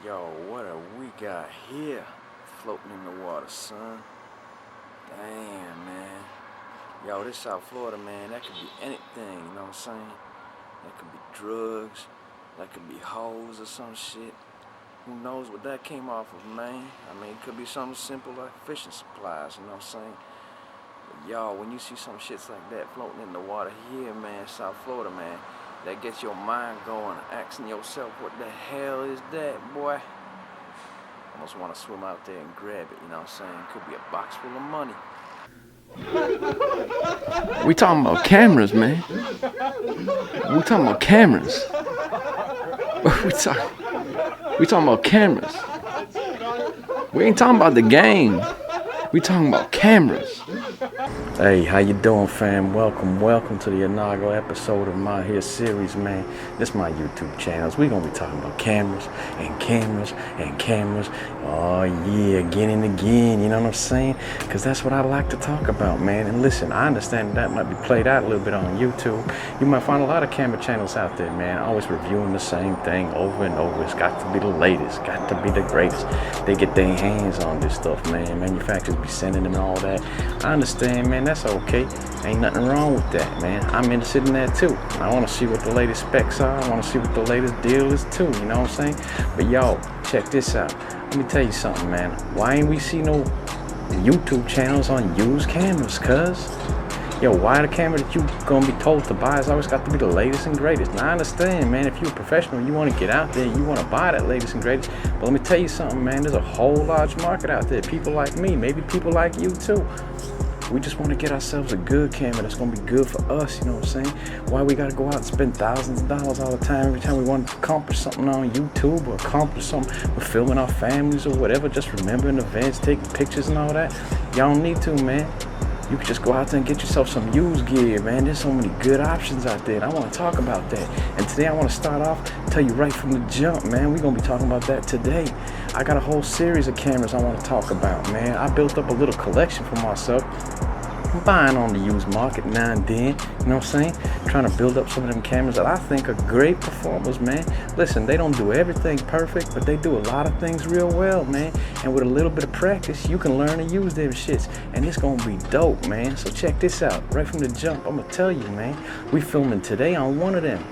Yo, what have we got here? Floating in the water, son. Damn, man. Yo, this South Florida, man, that could be anything, you know what I'm saying? That could be drugs, that could be hoes or some shit. Who knows what that came off of, man? I mean, it could be something simple like fishing supplies, you know what I'm saying? But y'all, when you see some shits like that floating in the water here, man, South Florida, man, that gets your mind going, asking yourself, what the hell is that, boy? Almost want to swim out there and grab it, you know what I'm saying? Could be a box full of money. We talking about cameras, man. We talking about cameras. We talking about cameras. We ain't talking about the game. We talking about cameras. Hey, how you doing, fam? Welcome to the inaugural episode of my here series, man. This my YouTube channels. We gonna be talking about cameras and cameras and cameras. Oh yeah, again and again, you know what I'm saying? Because that's what I like to talk about, man. And listen, I understand that might be played out a little bit on YouTube. You might find a lot of camera channels out there, man, always reviewing the same thing over and over. It's got to be the latest, got to be the greatest. They get their hands on this stuff, man. Manufacturers be sending them and all that. I understand, man. That's okay. Ain't nothing wrong with that, man. I'm interested in that too. I want to see what the latest specs are. I want to see what the latest deal is too. You know what I'm saying? But yo, check this out. Let me tell you something, man. Why ain't we see no YouTube channels on used cameras, cuz? Yo, why the camera that you gonna be told to buy has always got to be the latest and greatest? Now I understand, man, if you're a professional, you want to get out there, you want to buy that latest and greatest. But let me tell you something, man, there's a whole large market out there. People like me, maybe people like you too. We just want to get ourselves a good camera that's going to be good for us, you know what I'm saying? Why we got to go out and spend thousands of dollars all the time every time we want to accomplish something on YouTube or accomplish something with filming our families or whatever, just remembering events, taking pictures and all that? Y'all don't need to, man. You can just go out there and get yourself some used gear, man. There's so many good options out there, and I want to talk about that. And today I want to start off, tell you right from the jump, man. We're going to be talking about that today. I got a whole series of cameras I want to talk about, man. I built up a little collection for myself. I'm buying on the used market now and then, you know what I'm saying? Trying to build up some of them cameras that I think are great performers, man. Listen, they don't do everything perfect, but they do a lot of things real well, man. And with a little bit of practice, you can learn to use them shits. And it's gonna be dope, man. So check this out. Right from the jump, I'm gonna tell you, man. We filming today on one of them.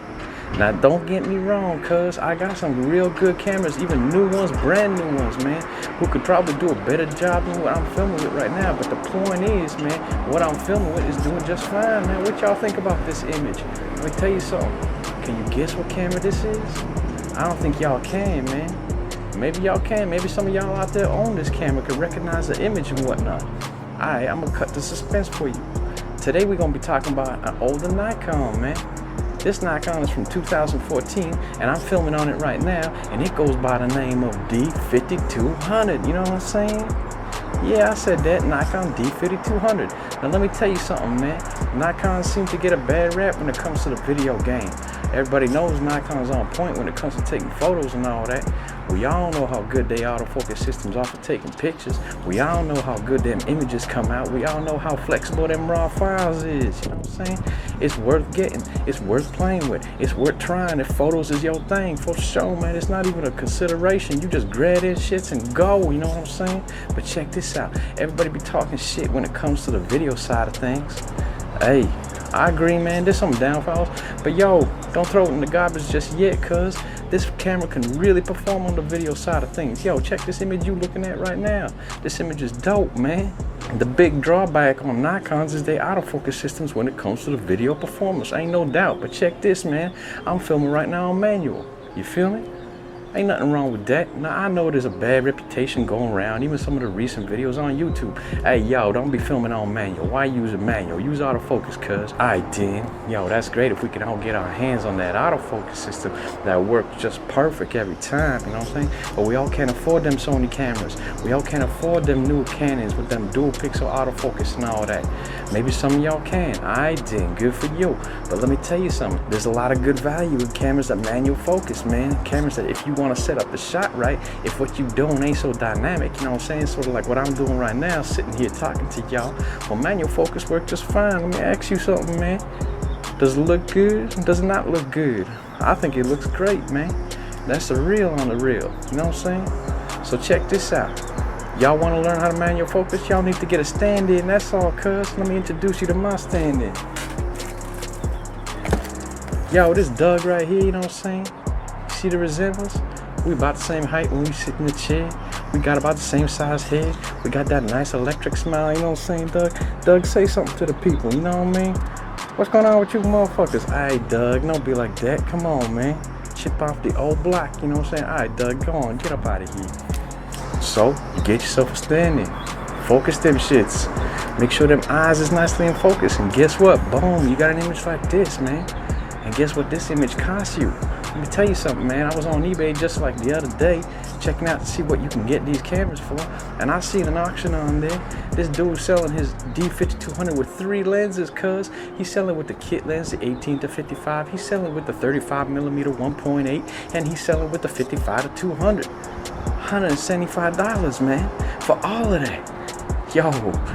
Now, don't get me wrong, cuz I got some real good cameras, even new ones, brand new ones, man, who could probably do a better job than what I'm filming with right now. But the point is, man, what I'm filming with is doing just fine, man. What y'all think about this image? Let me tell you something. Can you guess what camera this is? I don't think y'all can, man. Maybe y'all can. Maybe some of y'all out there own this camera, can recognize the image and whatnot. All right, I'm going to cut the suspense for you. Today, we're going to be talking about an older Nikon, man. This Nikon is from 2014, and I'm filming on it right now, and it goes by the name of D5200. You know what I'm saying? Yeah, I said that, Nikon D5200. Now let me tell you something, man. Nikon seems to get a bad rap when it comes to the video game. Everybody knows Nikon's on point when it comes to taking photos and all that. We all know how good their autofocus systems are for taking pictures. We all know how good them images come out. We all know how flexible them raw files is. You know what I'm saying? It's worth getting. It's worth playing with. It's worth trying. If photos is your thing, for sure, man. It's not even a consideration. You just grab their shits and go. You know what I'm saying? But check this out. Everybody be talking shit when it comes to the video side of things. Hey, I agree, man. There's some downfalls. But yo, don't throw it in the garbage just yet, cuz this camera can really perform on the video side of things. Yo, check this image you looking at right now. This image is dope, man. The big drawback on Nikons is their autofocus systems when it comes to the video performance. Ain't no doubt. But check this, man. I'm filming right now on manual. You feel me? Ain't nothing wrong with that. Now, I know there's a bad reputation going around, even some of the recent videos on YouTube. Hey, yo, don't be filming on manual. Why use a manual? Use autofocus, cuz. Alright, then. Yo, that's great if we can all get our hands on that autofocus system that works just perfect every time, you know what I'm saying? But we all can't afford them Sony cameras. We all can't afford them new Canons with them dual pixel autofocus and all that. Maybe some of y'all can. Alright, then. Good for you. But let me tell you something. There's a lot of good value in cameras that manual focus, man. Cameras that if you want to set up the shot right, if what you doing ain't so dynamic, you know what I'm saying, sort of like what I'm doing right now, sitting here talking to y'all, well, manual focus work just fine. Let me ask you something, man. Does it look good? Does it not look good? I think it looks great, man. That's the real on the real. You know what I'm saying? So check this out. Y'all want to learn how to manual focus? Y'all need to get a stand-in. That's all, cuz. Let me introduce you to my stand-in. Yo, this Doug right here, you know what I'm saying? See the resemblance? We about the same height when we sit in the chair. We got about the same size head. We got that nice electric smile, you know what I'm saying, Doug? Doug, say something to the people, you know what I mean? What's going on with you motherfuckers? Alright, Doug, don't be like that. Come on, man. Chip off the old block, you know what I'm saying? Alright, Doug, go on, get up out of here. So, you get yourself a stand-in. Focus them shits. Make sure them eyes is nicely in focus. And guess what? Boom, you got an image like this, man. And guess what this image costs you? Let me tell you something, man. I was on eBay just like the other day, checking out to see what you can get these cameras for. And I seen an auction on there. This dude selling his D5200 with 3 lenses, cuz. He's selling with the kit lens, the 18 to 55. He's selling with the 35mm 1.8. And he's selling with the 55 to 200. $175, man, for all of that. Yo,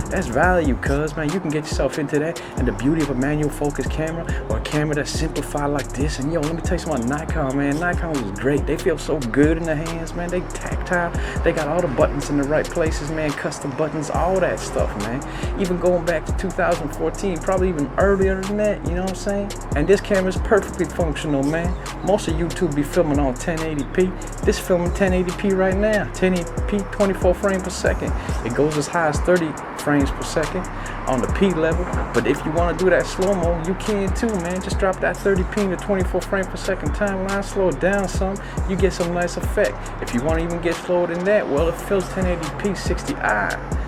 that's value, cuz, man. You can get yourself into that. And the beauty of a manual focus camera or a camera that's simplified like this. And yo, let me tell you something about Nikon, man. Nikon was great. They feel so good in the hands, man. They tactile. They got all the buttons in the right places, man. Custom buttons, all that stuff, man. Even going back to 2014, probably even earlier than that, you know what I'm saying? And this camera is perfectly functional, man. Most of YouTube be filming on 1080p. This filming 1080p right now. 1080p, 24 frames per second. It goes as high as 30 frames per second on the P level, but if you want to do that slow-mo, you can too, man. Just drop that 30p to 24 frames per second timeline, slow it down some, you get some nice effect. If you want to even get slower than that, well, it fills 1080p 60i.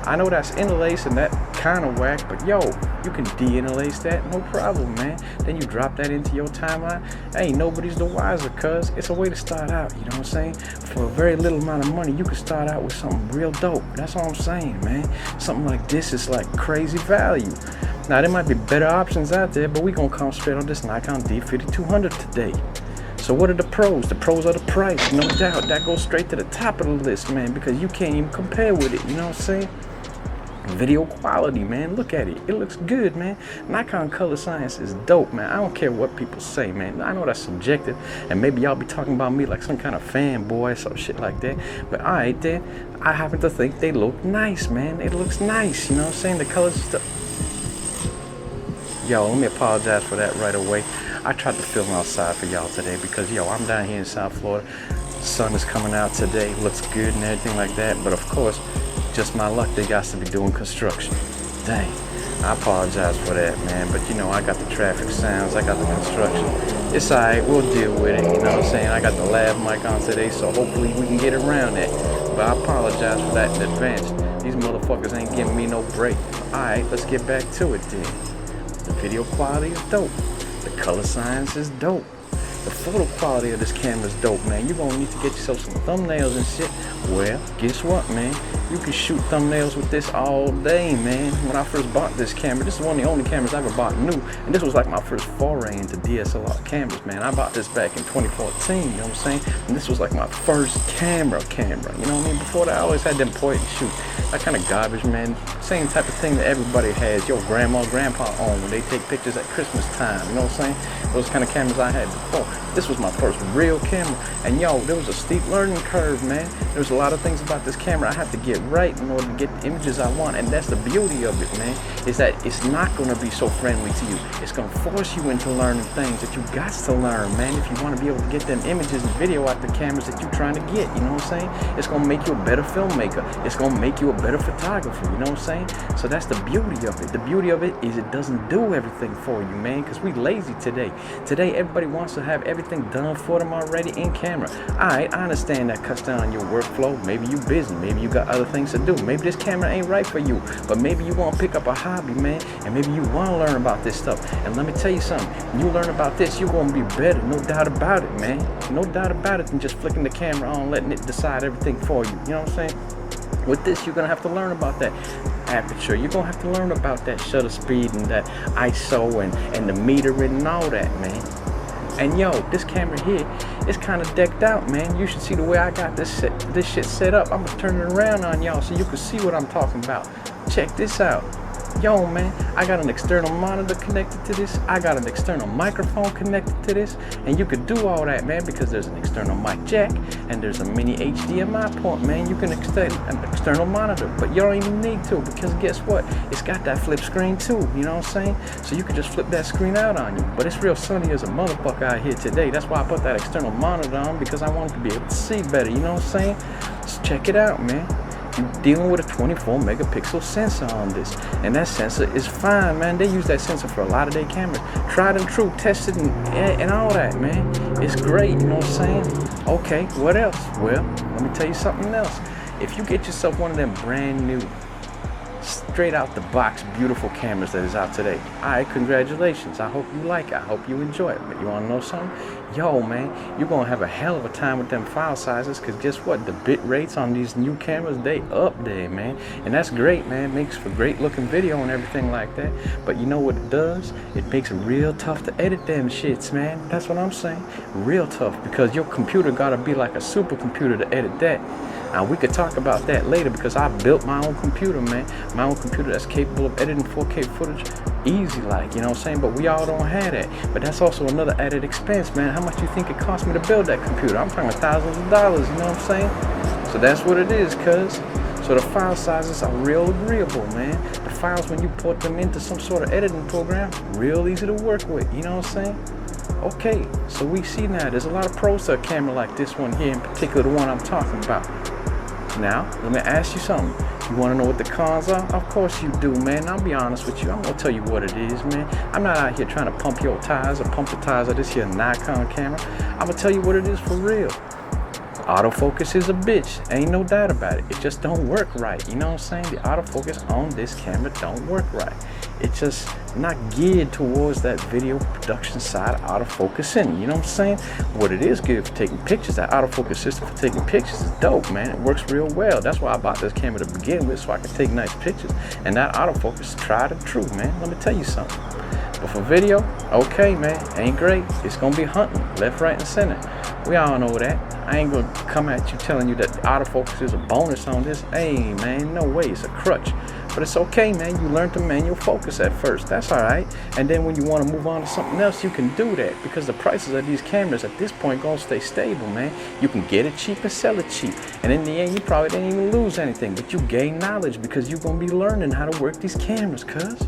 I know that's interlaced and that kind of whack, but yo, you can de-interlace that, no problem, man. Then you drop that into your timeline. Hey, nobody's the wiser, cuz it's a way to start out, you know what I'm saying? For a very little amount of money, you can start out with something real dope. That's all I'm saying, man. Something like this is like crazy value. Now, there might be better options out there, but we're gonna concentrate on this Nikon D5200 today. So what are the pros? The pros are the price, no doubt. That goes straight to the top of the list, man, because you can't even compare with it, you know what I'm saying? Video quality, man, look at it. It looks good, man. Nikon color science is dope, man. I don't care what people say, man. I know that's subjective, and maybe y'all be talking about me like some kind of fanboy or some shit like that. But all right, then, I happen to think they look nice, man. It looks nice, you know what I'm saying? The colors and stuff. Yo, let me apologize for that right away. I tried to film outside for y'all today because, yo, I'm down here in South Florida. The sun is coming out today, looks good and everything like that. But of course, just my luck, they got to be doing construction. Dang, I apologize for that, man. But you know, I got the traffic sounds, I got the construction. It's all right, we'll deal with it, you know what I'm saying? I got the lav mic on today, so hopefully we can get around that. But I apologize for that in advance. These motherfuckers ain't giving me no break. All right, let's get back to it then. The video quality is dope. The color science is dope. The photo quality of this camera is dope, man. You're gonna need to get yourself some thumbnails and shit. Well, guess what, man? You can shoot thumbnails with this all day, man. When I first bought this camera, this is one of the only cameras I ever bought new. And this was like my first foray into DSLR cameras, man. I bought this back in 2014, you know what I'm saying? And this was like my first camera, you know what I mean? Before that, I always had them point and shoot. That kind of garbage, man. Same type of thing that everybody has. Your grandma, grandpa own when they take pictures at Christmas time, you know what I'm saying? Those kind of cameras I had before. This was my first real camera. And yo, there was a steep learning curve, man. There was a lot of things about this camera I had to get right in order to get the images I want. And that's the beauty of it, man, is that it's not going to be so friendly to you. It's going to force you into learning things that you got to learn, man, if you want to be able to get them images and video out the cameras that you're trying to get, you know what I'm saying? It's going to make you a better filmmaker. It's going to make you a better photographer, you know what I'm saying? So that's the beauty of it. The beauty of it is it doesn't do everything for you, man, because we lazy today. Today, everybody wants to have everything done for them already in camera. All right, I understand that cuts down on your workflow. Maybe you busy. Maybe you got other things to do. Maybe this camera ain't right for you. But maybe you want to pick up a hobby, man, and maybe you want to learn about this stuff. And let me tell you something. When you learn about this, you're going to be better. No doubt about it, man. No doubt about it than just flicking the camera on, letting it decide everything for you. You know what I'm saying? With this, you're going to have to learn about that aperture. You're going to have to learn about that shutter speed and that ISO and the metering and all that, man. And yo, this camera here is kind of decked out, man. You should see the way I got this shit set up. I'm going to turn it around on y'all so you can see what I'm talking about. Check this out. Yo, man, I got an external monitor connected to this. I got an external microphone connected to this. And you could do all that, man, because there's an external mic jack and there's a mini HDMI port, man. You can extend an external monitor, but you don't even need to, because guess what? It's got that flip screen too, you know what I'm saying? So you can just flip that screen out on you. But it's real sunny as a motherfucker out here today. That's why I put that external monitor on, because I wanted to be able to see better, you know what I'm saying? So check it out, man. You're dealing with a 24 megapixel sensor on this, and that sensor is fine, man. They use that sensor for a lot of their cameras, tried and true, tested and all that, man. It's great, you know what I'm saying? Okay, what else? Well, let me tell you something else. If you get yourself one of them brand new, straight out the box, beautiful cameras that is out today, all right, congratulations. I hope you like it. I hope you enjoy it. But you want to know something? Yo, man, you're going to have a hell of a time with them file sizes, because guess what? The bit rates on these new cameras, they up there, man. And that's great, man. It makes for great looking video and everything like that. But you know what it does? It makes it real tough to edit them shits, man. That's what I'm saying. Real tough, because your computer got to be like a supercomputer to edit that. Now, we could talk about that later, because I built my own computer, man. My own computer that's capable of editing 4K footage easy, like, you know what I'm saying? But we all don't have that. But that's also another added expense, man. How much do you think it cost me to build that computer? I'm talking thousands of dollars, you know what I'm saying? So that's what it is, cuz. So the file sizes are real agreeable, man. The files, when you put them into some sort of editing program, real easy to work with, you know what I'm saying? Okay, so we see now there's a lot of pros to a camera like this one here, in particular the one I'm talking about. Now, let me ask you something. You want to know what the cons are? Of course you do, man. I'll be honest with you. I'm going to tell you what it is, man. I'm not out here trying to pump your tires or pump the tires of this here Nikon camera. I'm going to tell you what it is for real. Autofocus is a bitch. Ain't no doubt about it. It just don't work right. You know what I'm saying? The autofocus on this camera don't work right. It's just not geared towards that video production side of autofocusing. You know what I'm saying? What it is good for taking pictures, that autofocus system for taking pictures is dope, man. It works real well. That's why I bought this camera to begin with, so I can take nice pictures. And that autofocus is tried and true, man. Let me tell you something. But for video, okay, man, ain't great. It's gonna be hunting left, right, and center. We all know that. I ain't gonna come at you telling you that autofocus is a bonus on this. Hey, man, no way. It's a crutch. But it's okay, man. You learn to manual focus at first. That's all right. And then when you want to move on to something else, you can do that, because the prices of these cameras at this point gonna stay stable, man. You can get it cheap and sell it cheap. And in the end, you probably didn't even lose anything, but you gain knowledge, because you're gonna be learning how to work these cameras, cuz.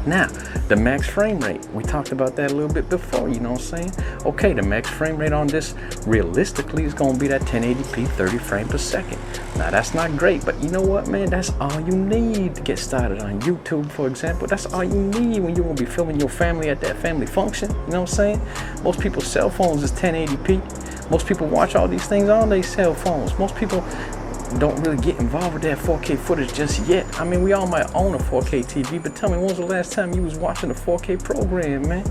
Now, the max frame rate, we talked about that a little bit before, you know what I'm saying? Okay, the max frame rate on this realistically is going to be that 1080p 30 frames per second. Now, that's not great, but you know what, man? That's all you need to get started on YouTube, for example. That's all you need when you're going to be filming your family at that family function, you know what I'm saying? Most people's cell phones is 1080p. Most people watch all these things on their cell phones. Most people don't really get involved with that 4K footage just yet. I mean, we all might own a 4K TV, but tell me, when was the last time you was watching a 4K program, man?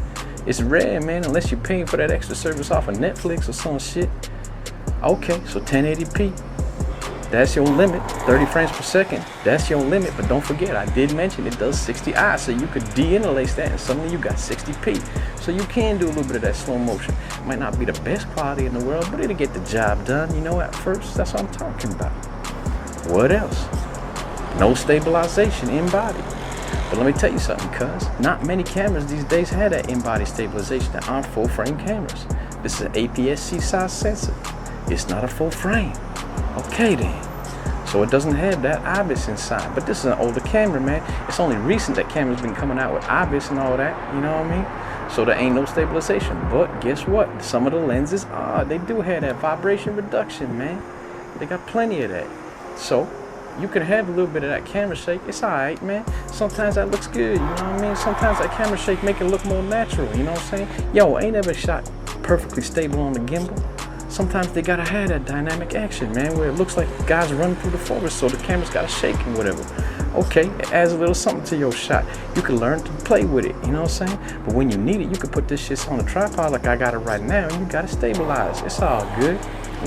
It's rare, man, unless you're paying for that extra service off of Netflix or some shit. Okay, so 1080p, that's your limit. 30 frames per second, that's your limit. But don't forget, I did mention it does 60i, so you could de-interlace that and suddenly you got 60p. So you can do a little bit of that slow motion. It might not be the best quality in the world, but it'll get the job done, you know, at first. That's what I'm talking about. What else? No stabilization in body. But let me tell you something, cuz not many cameras these days have that in-body stabilization that aren't full frame cameras. This is an APS-C size sensor. It's not a full frame. Okay then. So it doesn't have that IBIS inside. But this is an older camera, man. It's only recent that cameras been coming out with IBIS and all that, you know what I mean? So there ain't no stabilization. But guess what? Some of the lenses they do have that vibration reduction, man. They got plenty of that. So you can have a little bit of that camera shake. It's alright, man. Sometimes that looks good, you know what I mean? Sometimes that camera shake make it look more natural, you know what I'm saying? Yo, ain't ever shot perfectly stable on the gimbal. Sometimes they gotta have that dynamic action, man, where it looks like guys running through the forest, so the camera's gotta shake and whatever. Okay, it adds a little something to your shot. You can learn to play with it, you know what I'm saying? But when you need it, you can put this shit on a tripod like I got it right now, and you gotta stabilize. It's all good.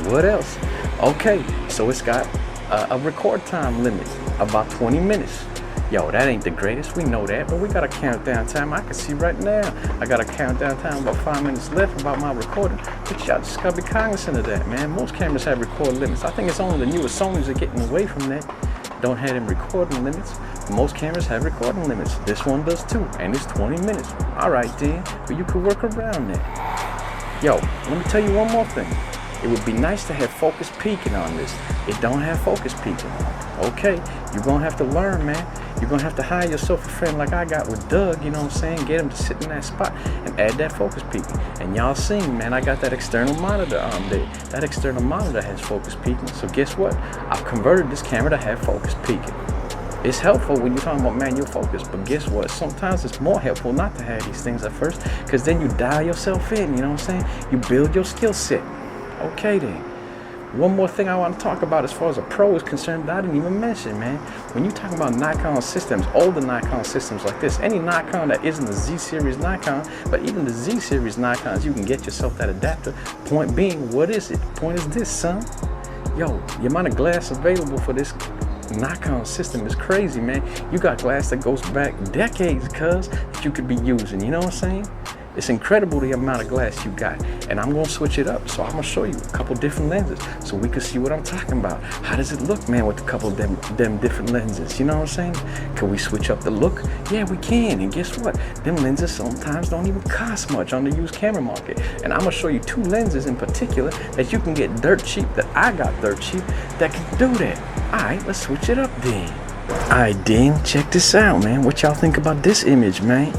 What else? Okay, so it's got a record time limit, about 20 minutes. Yo, that ain't the greatest, we know that, but we got a countdown time. I can see right now, I got a countdown time about 5 minutes left about my recording. But y'all just gotta be cognizant of that, man. Most cameras have record limits. I think it's only the newest Sonys are getting away from that. don't have them recording limits. Most cameras have recording limits. This one does too, and it's 20 minutes. All right then, but you could work around that. Yo, let me tell you one more thing. It would be nice to have focus peaking on this. It don't have focus peaking. Okay, you're gonna have to learn, man. You're gonna have to hire yourself a friend like I got with Doug, you know what I'm saying? Get him to sit in that spot and add that focus peaking. And y'all seen, man, I got that external monitor on there. That external monitor has focus peaking. So guess what? I've converted this camera to have focus peaking. It's helpful when you're talking about manual focus, but guess what? Sometimes it's more helpful not to have these things at first, because then you dial yourself in, you know what I'm saying? You build your skill set. Okay then. One more thing I want to talk about as far as a pro is concerned that I didn't even mention, man. When you talk about Nikon systems, older Nikon systems like this, any Nikon that isn't a Z series Nikon, but even the Z series Nikons, you can get yourself that adapter. Point being, what is it? Point is this, son. Yo, the amount of glass available for this Nikon system is crazy, man. You got glass that goes back decades, cuz, that you could be using, you know what I'm saying? It's incredible the amount of glass you got, and I'm gonna switch it up. So I'm gonna show you a couple different lenses so we can see what I'm talking about. How does it look, man, with a couple of them different lenses? You know what I'm saying? Can we switch up the look? Yeah, we can. And guess what? Them lenses sometimes don't even cost much on the used camera market. And I'm gonna show you two lenses in particular that you can get dirt cheap, that I got dirt cheap, that can do that. All right, let's switch it up then. All right, then, check this out, man. What y'all think about this image, man?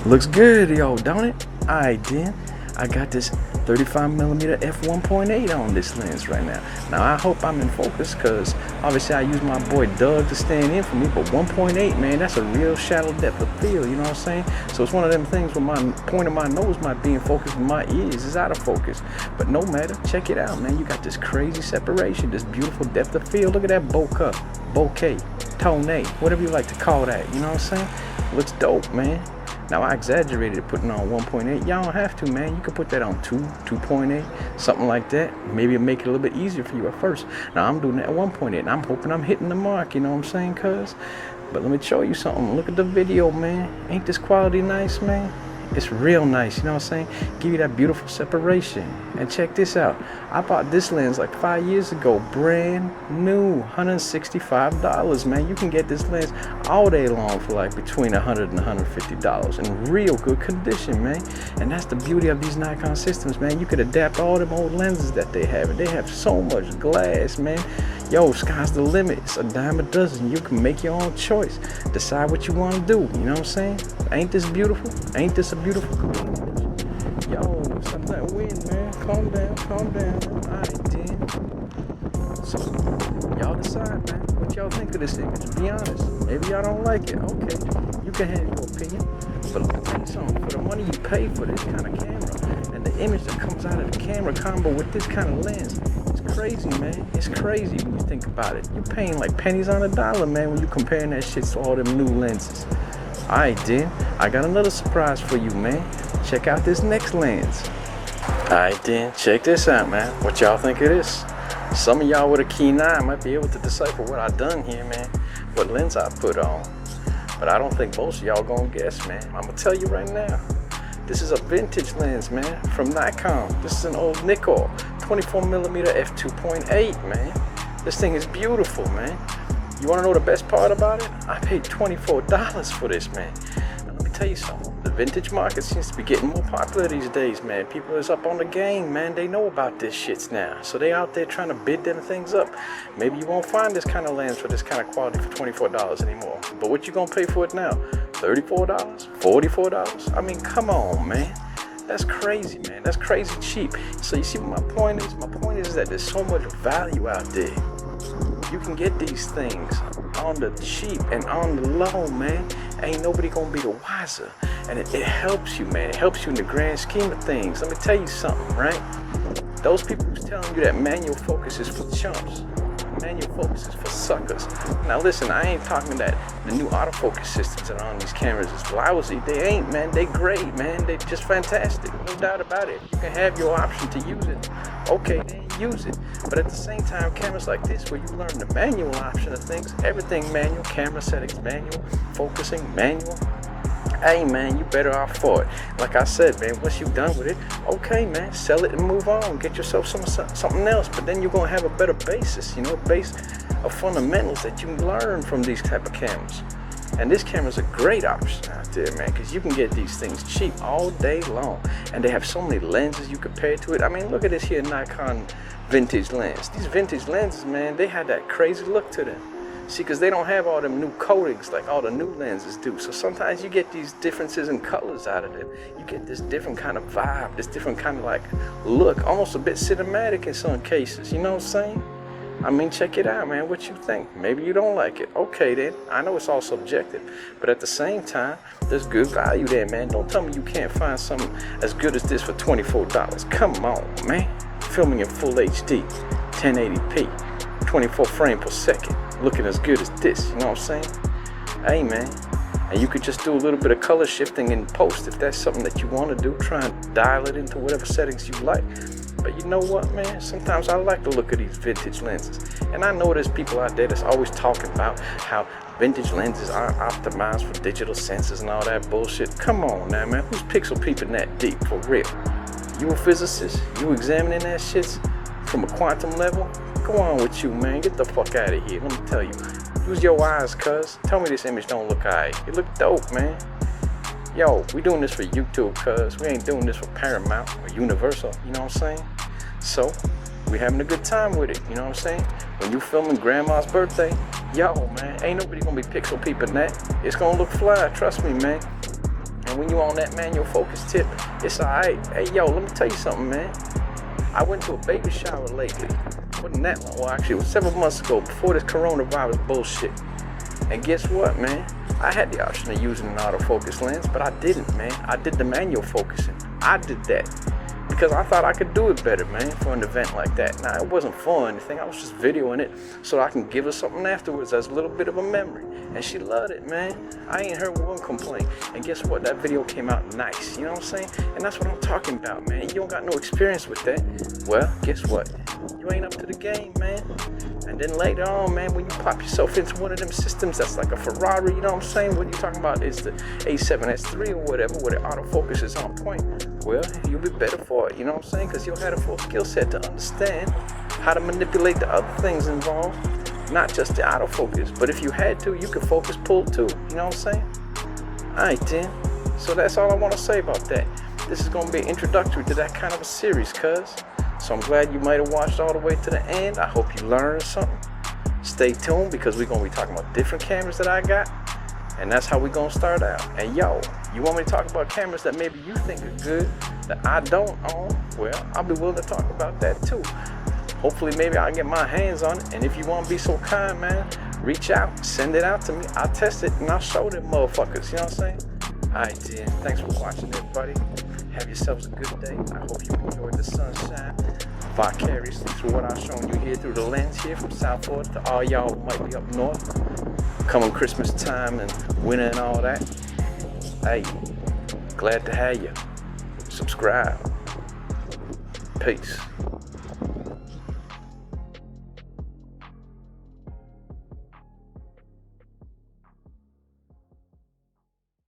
Looks good, yo, don't it? Alright then, I got this 35mm f1.8 on this lens right now. Now I hope I'm in focus, because obviously I use my boy Doug to stand in for me, but 1.8, man, that's a real shallow depth of field, you know what I'm saying? So it's one of them things where my point of my nose might be in focus, but my ears is out of focus. But no matter, check it out, man. You got this crazy separation, this beautiful depth of field. Look at that bokeh, tone, whatever you like to call that, you know what I'm saying? Looks dope, man. Now I exaggerated it putting on 1.8. Y'all don't have to, man. You can put that on 2.8, something like that. Maybe it'll make it a little bit easier for you at first. Now I'm doing that at 1.8, and I'm hoping I'm hitting the mark, you know what I'm saying, cuz? But let me show you something. Look at the video, man. Ain't this quality nice, man? It's real nice, you know what I'm saying? Give you that beautiful separation. And check this out. I bought this lens like 5 years ago, brand new, $165, man. You can get this lens all day long for like between $100 and $150 in real good condition, man. And that's the beauty of these Nikon systems, man. You could adapt all them old lenses that they have, and they have so much glass, man. Yo, sky's the limit. It's a dime a dozen. You can make your own choice. Decide what you want to do. You know what I'm saying? Ain't this beautiful? Ain't this a beautiful image? Yo, stop that wind, man. Calm down, calm down. All right, then. So, y'all decide, man. What y'all think of this image? Be honest. Maybe y'all don't like it. Okay, you can have your opinion. But let me tell you something. For the money you pay for this kind of camera, and the image that comes out of the camera combo with this kind of lens, crazy, man. It's crazy when you think about it. You're paying like pennies on a dollar, man, when you comparing that shit to all them new lenses. Alright then, I got another surprise for you, man. Check out this next lens. Alright then, check this out, man. What y'all think of this? Some of y'all with a keen eye might be able to decipher what I done here, man. What lens I put on. But I don't think most of y'all gonna guess, man. I'm gonna tell you right now. This is a vintage lens, man, from Nikon. This is an old Nikon, 24mm f2.8, man. This thing is beautiful, man. You wanna know the best part about it? I paid $24 for this, man. Now let me tell you something. The vintage market seems to be getting more popular these days, man. People is up on the game, man. They know about this shits now. So they out there trying to bid them things up. Maybe you won't find this kind of lens for this kind of quality for $24 anymore. But what you gonna pay for it now? $34? $44? I mean, come on, man. That's crazy, man. That's crazy cheap. So you see what my point is? My point is that there's so much value out there. You can get these things on the cheap and on the low, man. Ain't nobody gonna be the wiser. And it helps you, man. It helps you in the grand scheme of things. Let me tell you something, right? Those people who's telling you that manual focus is for chumps. Manual focus is for suckers. Now listen, I ain't talking that the new autofocus systems that are on these cameras is lousy. They ain't, man. They great, man. They just fantastic. No doubt about it. You can have your option to use it. Okay, then use it. But at the same time, cameras like this where you learn the manual option of things, everything manual, camera settings manual, focusing manual. Hey man, you better off for it. Like I said, man, once you're done with it, okay man, sell it and move on. Get yourself something else. But then you're gonna have a better basis, you know, of fundamentals that you learn from these type of cameras. And this camera's a great option out there, man, because you can get these things cheap all day long. And they have so many lenses you compare to it. I mean, look at this here Nikon vintage lens. These vintage lenses, man, they have that crazy look to them. See, because they don't have all them new coatings like all the new lenses do. So sometimes you get these differences in colors out of them. You get this different kind of vibe, this different kind of like look, almost a bit cinematic in some cases. You know what I'm saying? I mean, check it out, man. What you think? Maybe you don't like it. Okay, then. I know it's all subjective. But at the same time, there's good value there, man. Don't tell me you can't find something as good as this for $24. Come on, man. Filming in full HD, 1080p, 24 frames per second. Looking as good as this, you know what I'm saying? Hey, man. And you could just do a little bit of color shifting in post if that's something that you want to do. Try and dial it into whatever settings you like. But you know what, man? Sometimes I like the look of these vintage lenses. And I know there's people out there that's always talking about how vintage lenses aren't optimized for digital sensors and all that bullshit. Come on now, man. Who's pixel peeping that deep, for real? You a physicist? You examining that shit from a quantum level? Go on with you, man. Get the fuck out of here. Let me tell you. Use your eyes, cuz. Tell me this image don't look alright. It look dope, man. Yo, we doing this for YouTube, cuz. We ain't doing this for Paramount or Universal. You know what I'm saying? So, we having a good time with it. You know what I'm saying? When you filming grandma's birthday, yo, man, ain't nobody gonna be pixel peeping that. It's gonna look fly. Trust me, man. And when you on that manual focus tip, it's alright. Hey, yo, let me tell you something, man. I went to a baby shower lately. Wasn't that long? Well, actually, it was several months ago, before this coronavirus bullshit. And guess what, man? I had the option of using an autofocus lens, but I didn't, man. I did the manual focusing. I did that because I thought I could do it better, man, for an event like that. Now, it wasn't fun or anything. I was just videoing it so I can give her something afterwards as a little bit of a memory. And she loved it, man. I ain't heard one complaint. And guess what? That video came out nice. You know what I'm saying? And that's what I'm talking about, man. You don't got no experience with that. Well, guess what? You ain't up to the game, man. And then later on, man, when you pop yourself into one of them systems that's like a Ferrari, you know what I'm saying? What you're talking about is the A7S3 or whatever, where the autofocus is on point. Well, you'll be better for it, you know what I'm saying? Because you'll have a full skill set to understand how to manipulate the other things involved, not just the autofocus. But if you had to, you could focus pull too, you know what I'm saying? Alright then, so that's all I want to say about that. This is going to be an introductory to that kind of a series, cuz. So I'm glad you might have watched all the way to the end. I hope you learned something. Stay tuned because we're going to be talking about different cameras that I got. And that's how we're going to start out. And yo, you want me to talk about cameras that maybe you think are good that I don't own? Well, I'll be willing to talk about that too. Hopefully maybe I'll get my hands on it. And if you want to be so kind, man, reach out, send it out to me. I'll test it and I'll show them motherfuckers. You know what I'm saying? Alright then, thanks for watching everybody. Have yourselves a good day. I hope you enjoyed the sunshine vicariously through what I've shown you here through the lens here from South Florida to all y'all who might be up north. Coming Christmas time and winter and all that. Hey, glad to have you. Subscribe. Peace.